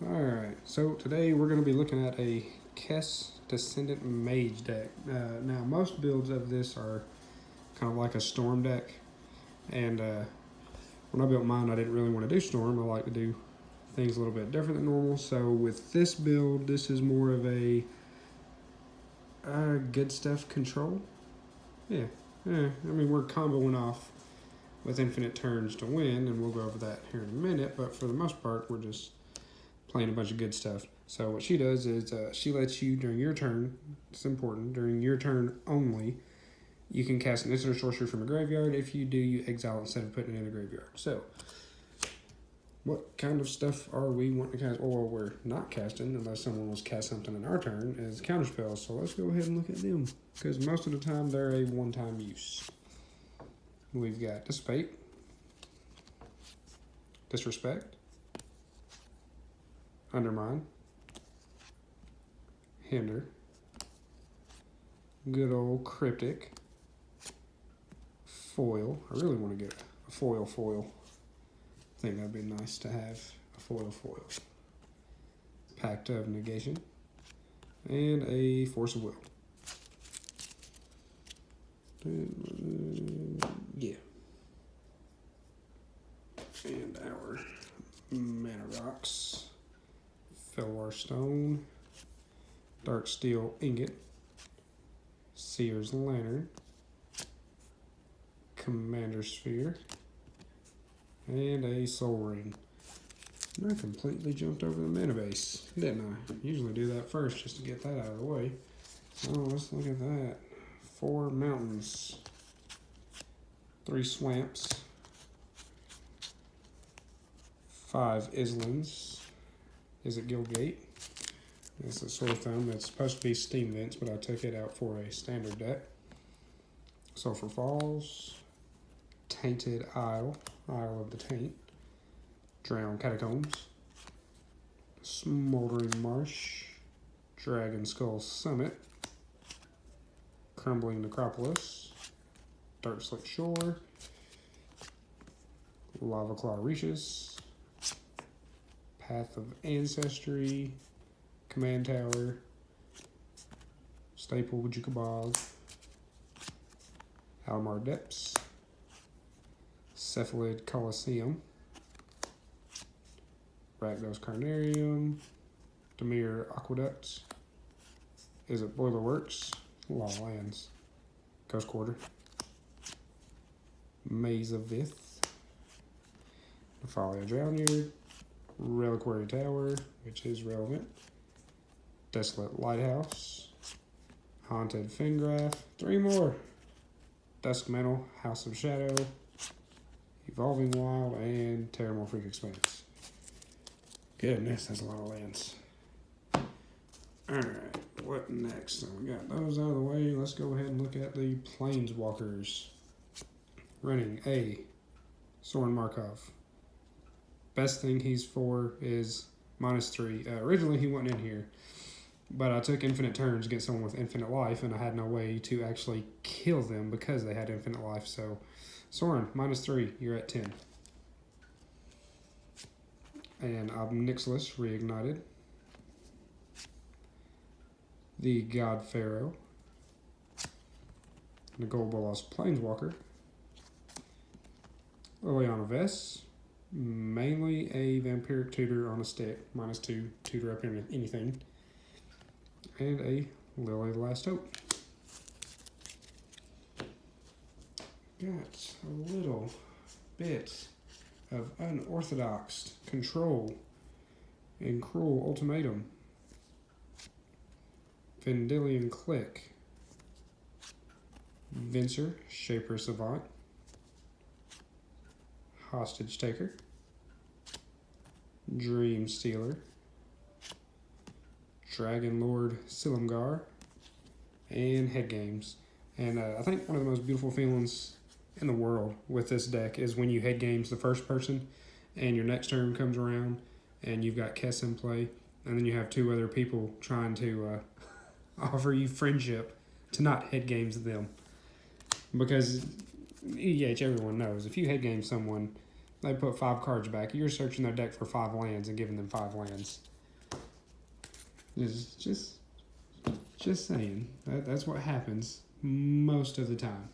Alright, so today we're going to be looking at a Kess Descendant Mage deck. Now, most builds of this are kind of like a Storm deck, and when I built mine, I didn't really want to do Storm. I like to do things a little bit different than normal. So with this build, this is more of a good stuff control. I mean, we're comboing off with infinite turns to win, and we'll go over that here in a minute, but for the most part, we're just playing a bunch of good stuff. So what she does is she lets you, during your turn, it's important, during your turn only, you can cast an instant or sorcery from a graveyard. If you do, you exile it instead of putting it in a graveyard. So, what kind of stuff are we wanting to cast? Well, we're not casting, unless someone wants to cast something in our turn, is counterspells. So let's go ahead and look at them, because most of the time they're a one-time use. We've got Dissipate, Disrespect, Undermine, Hinder, good old Cryptic, Foil. I really want to get a foil. I think that'd be nice to have a foil. Pact of Negation, and a Force of Will. Yeah. And our Mana Rocks. Felwar Stone, Dark Steel Ingot, Seer's Lantern, Commander Sphere, and a Soul Ring. And I completely jumped over the mana base, didn't I? Usually do that first just to get that out of the way. So let's look at that. 4 mountains, 3 swamps, 5 islands. Is it Guildgate? It's a Sword Thumb. It's supposed to be Steam Vents, but I took it out for a standard deck. Sulphur Falls, Tainted Isle, Isle of the Taint, Drowned Catacombs, Smoldering Marsh, Dragon Skull Summit, Crumbling Necropolis, Dark Slick Shore, Lava Claw Reaches, Path of Ancestry, Command Tower, Staple Jukabog, Almar Depths, Cephalid Coliseum, Rakdos Carnarium, Demir Aqueducts, Is it Boiler Works? A lot of lands. Ghost Quarter, Maze of Vith, Nephalia Drownyard, Reliquary Tower, which is relevant, Desolate Lighthouse, Haunted Fingraph, 3 more, Dusk Mantle, House of Shadow, Evolving Wild, and Terramorphic Expanse. Goodness, that's a lot of lands. Alright, what next? So we got those out of the way. Let's go ahead and look at the Planeswalkers. Running a Soren Markov. Best thing he's for is -3. Originally, he wasn't in here, but I took infinite turns against someone with infinite life, and I had no way to actually kill them because they had infinite life. So, Soren, -3, you're at 10. And Obnixilis reignited. The God Pharaoh. The Gold Bolas Planeswalker. Liliana Vess. Mainly a Vampiric Tutor on a stick, -2, tutor up anything, and a Lily of the Last Hope. Got a little bit of unorthodox control and Cruel Ultimatum. Vendilion Click, Venser, Shaper Savant, Hostage Taker, Dream Stealer, Dragon Lord Silumgar, and Head Games. And I think one of the most beautiful feelings in the world with this deck is when you head games the first person and your next turn comes around and you've got Kess in play, and then you have 2 other people trying to offer you friendship to not head games them. Because EDH, everyone knows, if you head game someone, They put 5 cards back. You're searching their deck for 5 lands and giving them 5 lands. It's just saying. That's what happens most of the time.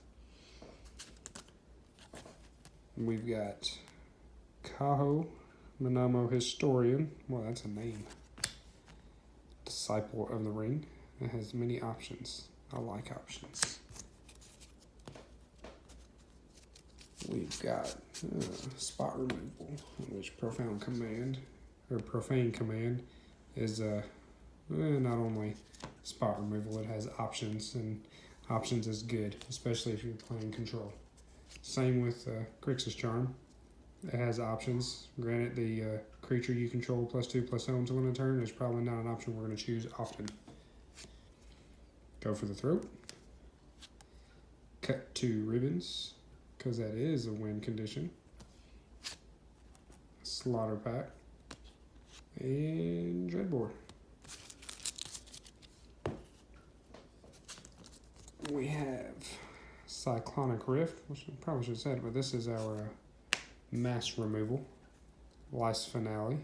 We've got Kaho Minamo Historian. Well, that's a name. Disciple of the Ring. It has many options. I like options. We've got spot removal, which Profane Command is not only spot removal, it has options, and options is good, especially if you're playing control. Same with Grixis Charm. It has options. Granted, the creature you control +2/+0 until end of turn is probably not an option we're going to choose often. Go for the throat. Cut 2 ribbons, because that is a win condition. Slaughter Pack. And Dreadbore. We have Cyclonic Rift, which I probably should have said, but this is our mass removal. Lice Finale.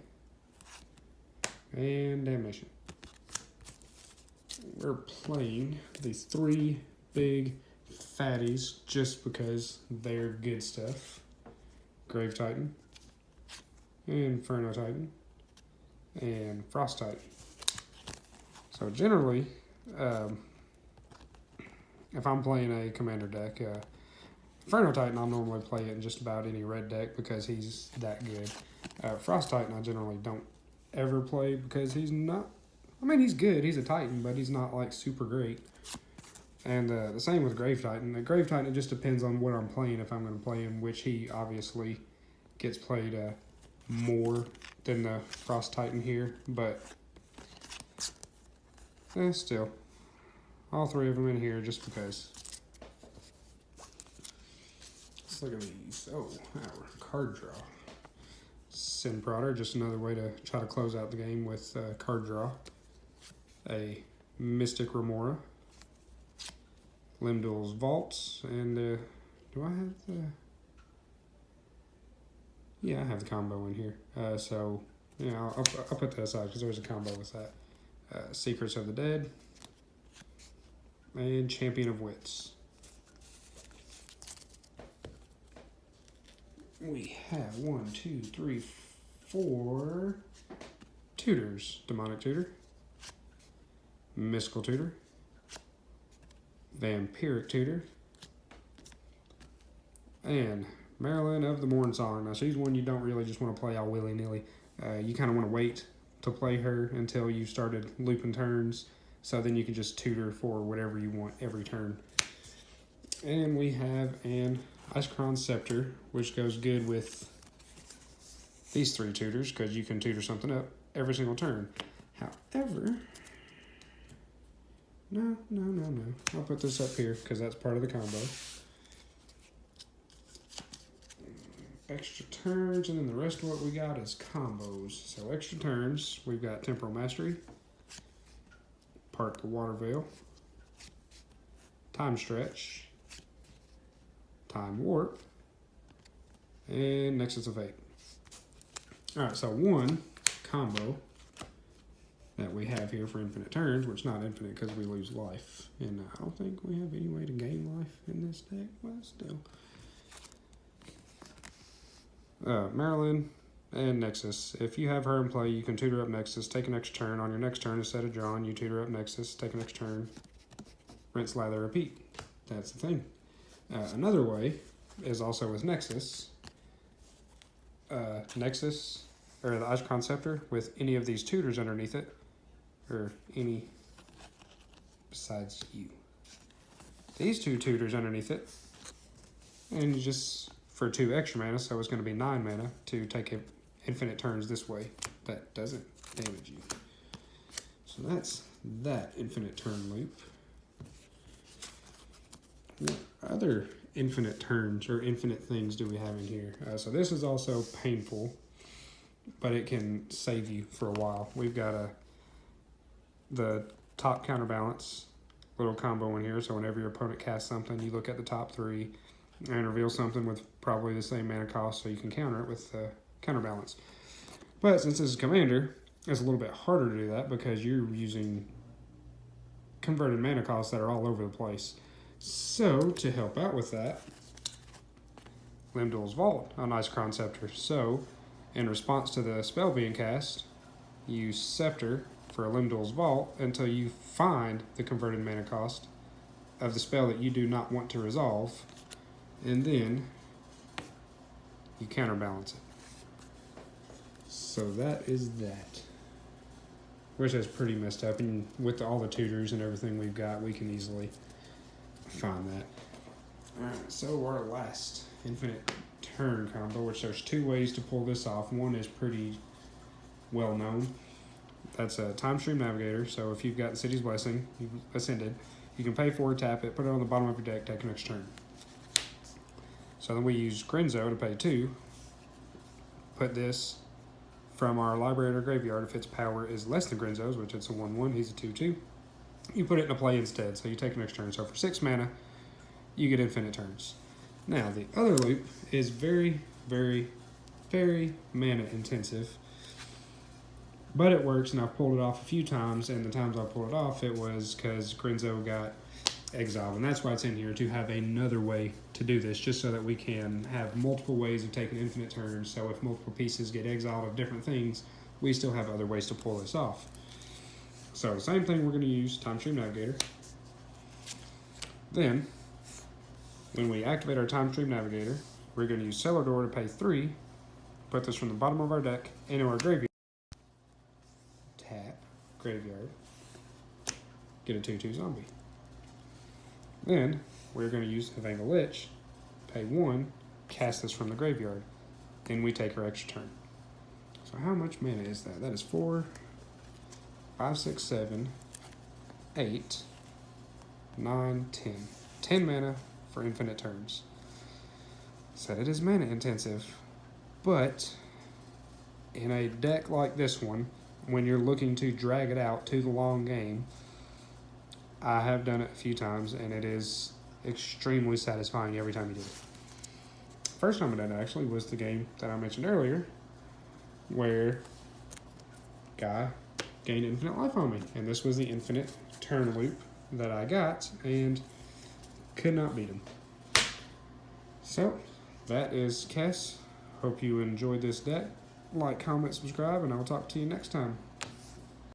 And Damnation. We're playing these 3 big fatties just because they're good stuff. Grave Titan, Inferno Titan, and Frost Titan. So generally, if I'm playing a commander deck, Inferno Titan, I'll normally play it in just about any red deck because he's that good. Frost Titan, I generally don't ever play because he's not, I mean, he's good, he's a Titan, but he's not like super great. And the same with Grave Titan. The Grave Titan, it just depends on what I'm playing, if I'm going to play him, which he obviously gets played more than the Frost Titan here, but still, all 3 of them in here just because. Let's look at these. Oh, our card draw. Sin Prodder, just another way to try to close out the game with card draw. A Mystic Remora. Limdul's Vaults, and do I have the... Yeah, I have the combo in here. So, yeah, I'll put that aside because there's a combo with that. Secrets of the Dead, and Champion of Wits. We have 1, 2, 3, 4 tutors. Demonic Tutor, Mystical Tutor, Vampiric Tutor, and Marilyn of the Mornsong. Now, she's one you don't really just want to play all willy-nilly. You kind of want to wait to play her until you started looping turns, so then you can just tutor for whatever you want every turn. And we have an Icecrown Scepter, which goes good with these 3 tutors, because you can tutor something up every single turn. However... No. I'll put this up here because that's part of the combo. Extra turns, and then the rest of what we got is combos. So extra turns, we've got Temporal Mastery, Part the Water Veil, Time Stretch, Time Warp, and Nexus of Fate. Alright, so one combo that we have here for infinite turns, which is not infinite because we lose life. And I don't think we have any way to gain life in this deck, but still. Marilyn and Nexus. If you have her in play, you can tutor up Nexus, take an extra turn. On your next turn, instead of drawing, you tutor up Nexus, take an extra turn, rinse, lather, repeat. That's the thing. Another way is also with Nexus. Nexus, or the Icecrown Scepter, with any of these tutors underneath it, or any besides you. These 2 tutors underneath it, and you just, for 2 extra mana, so it's going to be 9 mana to take infinite turns this way. That doesn't damage you. So that's that infinite turn loop. What other infinite turns or infinite things do we have in here? So this is also painful, but it can save you for a while. We've got the top counterbalance little combo in here, so whenever your opponent casts something, you look at the top 3, and reveal something with probably the same mana cost so you can counter it with counterbalance. But since this is Commander, it's a little bit harder to do that because you're using converted mana costs that are all over the place. So, to help out with that, Limdol's Vault on Icecrown Scepter. So, in response to the spell being cast, you use Scepter for Limdol's Vault until you find the converted mana cost of the spell that you do not want to resolve, and then you counterbalance it. So that is that. Which is pretty messed up, and with all the tutors and everything we've got, we can easily find that. Alright, so our last infinite turn combo, which there's two ways to pull this off. One is pretty well known. That's a Time Stream Navigator. So if you've got City's Blessing, you've ascended, you can pay for it, tap it, put it on the bottom of your deck, take your next turn. So then we use Grinzo to pay 2. Put this from our library or graveyard if its power is less than Grinzo's, which it's a 1/1, he's a 2/2. You put it in a play instead, so you take your next turn. So for 6 mana, you get infinite turns. Now, the other loop is very, very, very mana intensive, but it works, and I've pulled it off a few times, and the times I pulled it off, it was because Grinzo got exiled, and that's why it's in here, to have another way to do this, just so that we can have multiple ways of taking infinite turns, so if multiple pieces get exiled of different things, we still have other ways to pull this off. So the same thing, we're going to use Time Stream Navigator. Then, when we activate our Time Stream Navigator, we're going to use Cellar Door to pay 3, put this from the bottom of our deck into our graveyard, tap, graveyard, get a 2/2 zombie. Then, we're going to use Evangel Lich, pay 1, cast this from the graveyard. Then we take our extra turn. So how much mana is that? That is 4, 5, 6, 7, 8, 9, 10. 10 mana for infinite turns. Said it is mana intensive, but in a deck like this one, when you're looking to drag it out to the long game, I have done it a few times, and it is extremely satisfying every time you do it. First time I did it, actually, was the game that I mentioned earlier, where guy gained infinite life on me, and this was the infinite turn loop that I got, and could not beat him. So, that is Kess. Hope you enjoyed this deck. Like, comment, subscribe, and I'll talk to you next time.